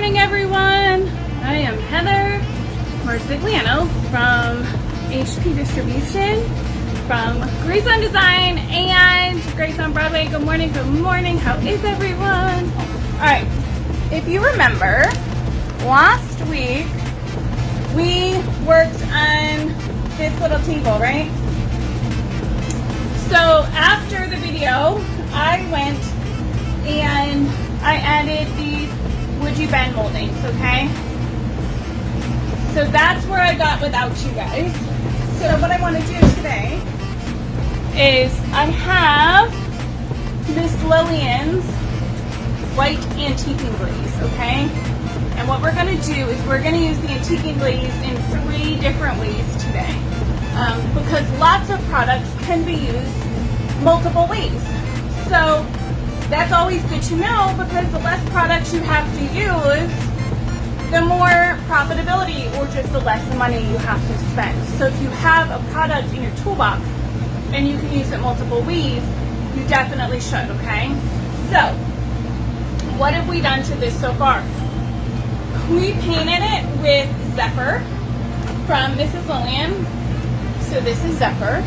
morning, everyone. I am Heather Marzigliano from HP Distribution, from Grace on Design and Grace on Broadway. Good morning, good morning. How is everyone? All right, if you remember, last week we worked on this little table, right? So after the video, I went and I added these would you bend moldings, okay? So that's where I got without you guys. So what I want to do today is I have this Lillian's white Antiquing Glaze, okay? And what we're going to do is we're going to use the Antiquing Glaze in 3 different ways today. Because lots of products can be used multiple ways. So that's always good to know, because the less products you have to use, the more profitability, or just the less money you have to spend. So if you have a product in your toolbox and you can use it multiple ways, you definitely should, okay? So what have we done to this so far? We painted it with Zephyr from Mrs. Lillian. So this is Zephyr.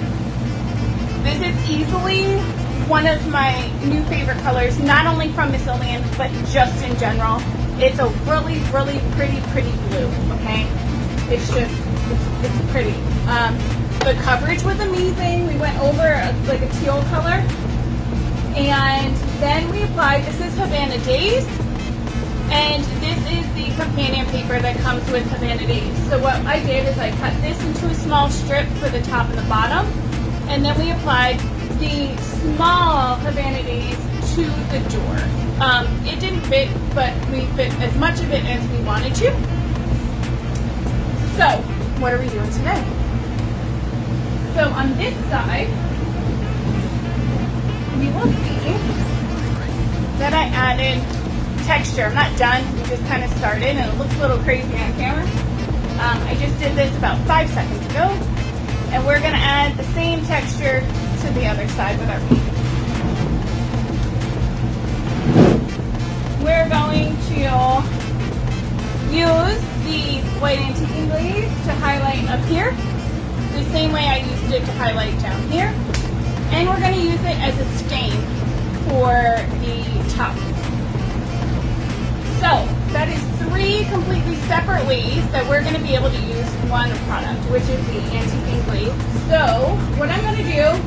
This is easily one of my new favorite colors, not only from Miss Lillian, but just in general. It's a really, really pretty blue, okay? It's just, it's pretty. The coverage was amazing. We went over like a teal color. And then we applied, this is Havana Daze. And this is the companion paper that comes with Havana Daze. So what I did is I cut this into a small strip for the top and the bottom. And then we applied the small Havana Daze to the door. It didn't fit, but we fit as much of it as we wanted to. So, what are we doing today? So on this side, you will see that I added texture. I'm not done, we just kind of started, and it looks a little crazy on camera. I just did this about 5 seconds ago, and we're going to add the same texture to the other side with our paint. We're going to use the white Antiquing Glaze to highlight up here, the same way I used it to highlight down here. And we're going to use it as a stain for the top. So that is 3 completely separate ways that we're going to be able to use one product, which is the Antiquing Glaze. So what I'm going to do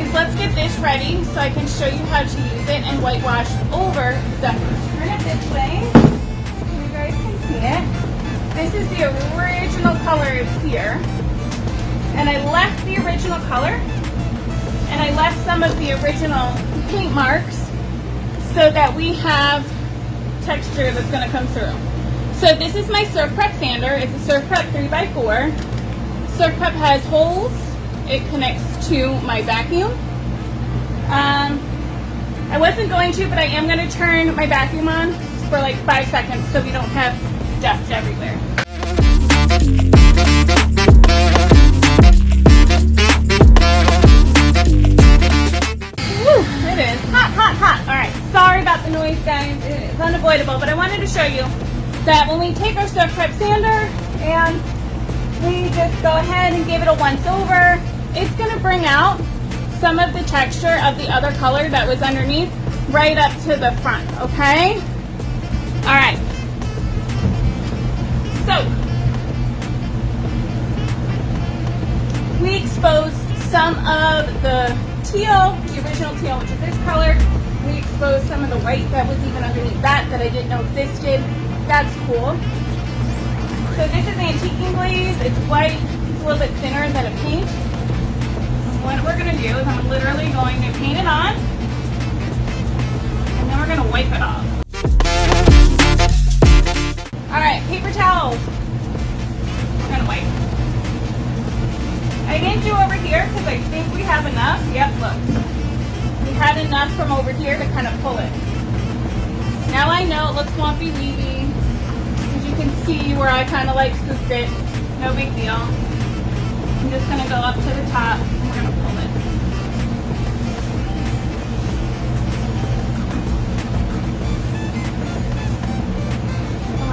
is let's get this ready so I can show you how to use it and whitewash over Zephyr. Turn it this way so you guys can see it. This is the original color here. And I left the original color and I left some of the original paint marks so that we have texture that's going to come through. So this is my SurfPrep sander. It's a SurfPrep 3x4. SurfPrep has holes. It connects to my vacuum. I wasn't going to, but I am going to turn my vacuum on for like 5 seconds so we don't have dust everywhere. Woo, it is hot. All right, sorry about the noise, guys. It's unavoidable, but I wanted to show you that when we take our SurfPrep sander and we just go ahead and give it a once over, it's going to bring out some of the texture of the other color that was underneath right up to the front, okay? All right. So, we exposed some of the teal, the original teal, which is this color. We exposed some of the white that was even underneath that I didn't know existed. That's cool. So this is Antiquing Glaze. It's white. It's a little bit thinner than a paint. What we're going to do is I'm literally going to paint it on, and then we're going to wipe it off. Alright, paper towels. We're going to wipe. I didn't do over here because I think we have enough. Yep, look. We had enough from over here to kind of pull it. Now I know it looks swampy weedy. As you can see where I kind of like scooped it. No big deal. I'm just going to go up to the top and we're going to pull it.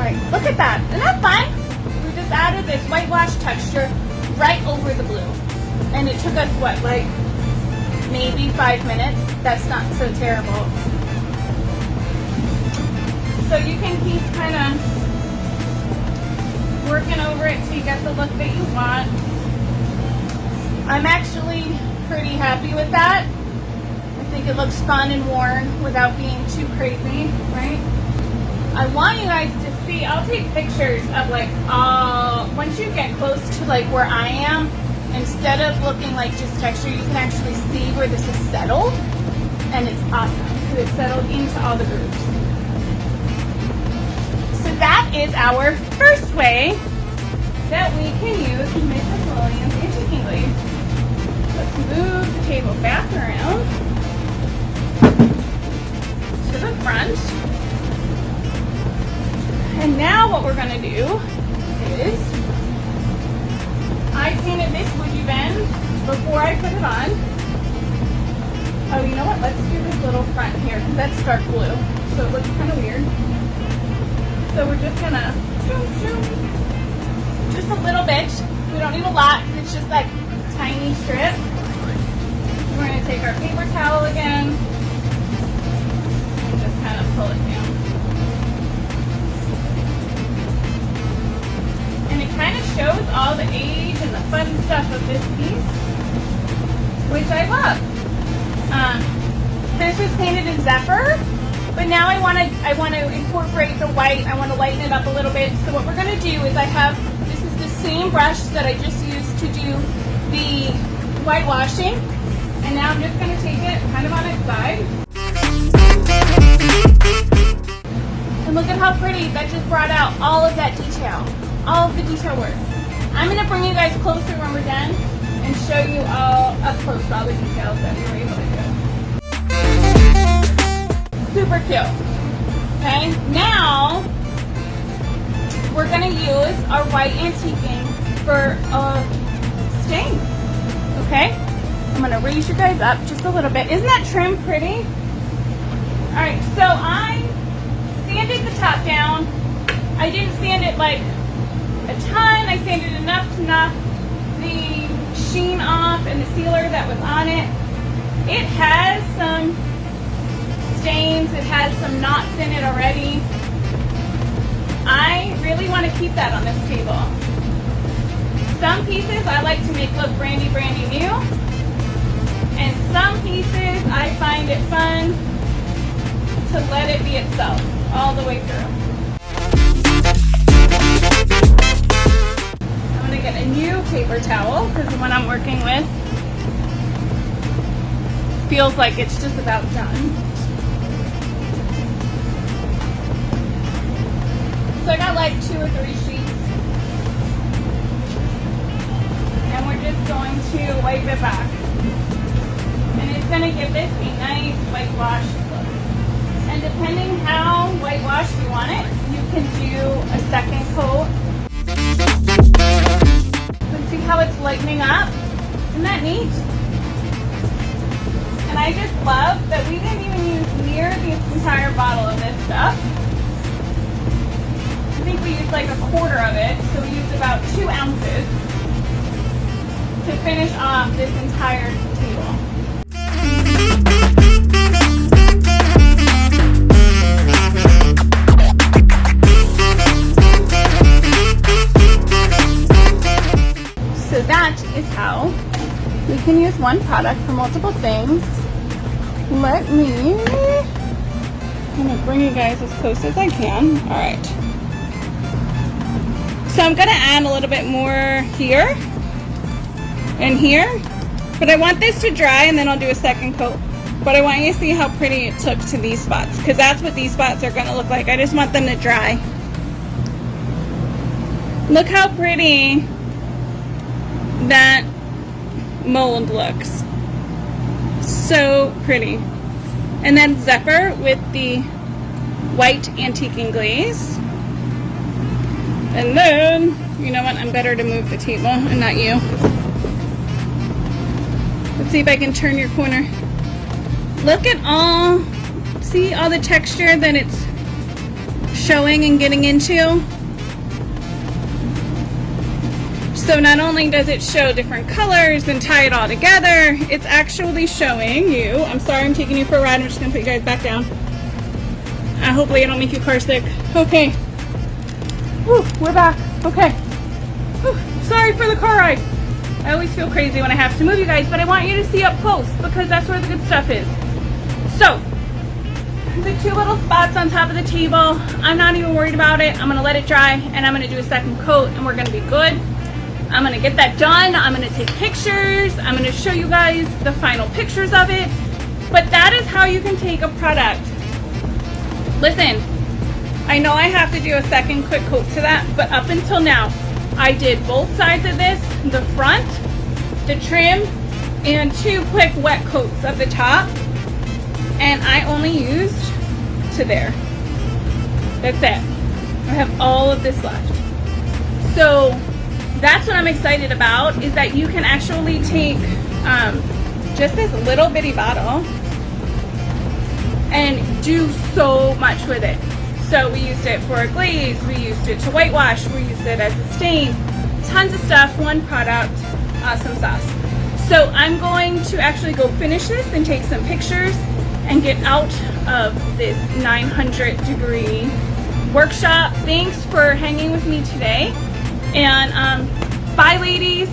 Right, look at that. Isn't that fun? We just added this whitewash texture right over the blue. And it took us, what, like maybe 5 minutes? That's not so terrible. So you can keep kind of working over it till you get the look that you want. I'm actually pretty happy with that. I think it looks fun and worn without being too crazy, right? I want you guys to see, I'll take pictures of like, once you get close to like where I am, instead of looking like just texture, you can actually see where this is settled. And it's awesome, because it's settled into all the grooves. So that is our first way that we can use Mrs. Lillian's Antiquing Glaze. Let's move the table back around to the front. And now what we're going to do is, I painted this woody bend before I put it on. Oh, you know what? Let's do this little front here, because that's dark blue, so it looks kind of weird. So we're just going to, just a little bit. We don't need a lot, because it's just that tiny strip. We're going to take our paper towel again and just kind of pull it down. And it kind of shows all the age and the fun stuff of this piece, which I love. This was painted in Zephyr, but now I want to incorporate the white. I want to lighten it up a little bit. So what we're going to do is this is the same brush that I just used to do the whitewashing, and now I'm just going to take it kind of on its side. And look at how pretty that just brought out all of that detail. All of the detail work. I'm going to bring you guys closer when we're done and show you all up close all the details that we were able to do. Super cute. Okay, now we're going to use our white antiquing for a stain. Okay, I'm going to raise you guys up just a little bit. Isn't that trim pretty? Alright, so I sanded the top down. I didn't sand it like a ton. I sanded enough to knock the sheen off and the sealer that was on it. It has some stains. It has some knots in it already. I really want to keep that on this table. Some pieces I like to make look brandy new. And some pieces I find it fun to let it be itself all the way through. Get a new paper towel, because the one I'm working with feels like it's just about done. So I got like 2 or 3 sheets, and we're just going to wipe it back, and it's going to give this a nice whitewash look. And depending how whitewashed you want it, you can do a second coat. See how it's lightening up? Isn't that neat? And I just love that we didn't even use near the entire bottle of this stuff. I think we used like a quarter of it, so we used about 2 ounces to finish off this entire table. So that is how we can use one product for multiple things. I'm gonna bring you guys as close as I can. All right. So I'm gonna add a little bit more here and here, but I want this to dry and then I'll do a second coat. But I want you to see how pretty it took to these spots, because that's what these spots are gonna look like. I just want them to dry. Look how pretty that mold looks. So pretty. And then Zephyr with the white antiquing glaze. And then, you know what, I'm better to move the table and not you. Let's see if I can turn your corner. Look at all, see all the texture that it's showing and getting into. So not only does it show different colors and tie it all together, it's actually showing you, I'm sorry I'm taking you for a ride, I'm just gonna put you guys back down. Hopefully I don't make you car sick. Okay. Whew, we're back. Okay. Whew, sorry for the car ride. I always feel crazy when I have to move you guys, but I want you to see up close because that's where the good stuff is. So, the two little spots on top of the table, I'm not even worried about it. I'm gonna let it dry and I'm gonna do a second coat and we're gonna be good. I'm gonna get that done. I'm gonna take pictures. I'm gonna show you guys the final pictures of it. But that is how you can take a product. Listen, I know I have to do a second quick coat to that, but up until now, I did both sides of this, the front, the trim, and 2 quick wet coats of the top. And I only used to there. That's it. I have all of this left. So that's what I'm excited about, is that you can actually take just this little bitty bottle and do so much with it. So we used it for a glaze, we used it to whitewash, we used it as a stain, tons of stuff, one product, awesome sauce. So I'm going to actually go finish this and take some pictures and get out of this 900-degree workshop. Thanks for hanging with me today. And bye, ladies.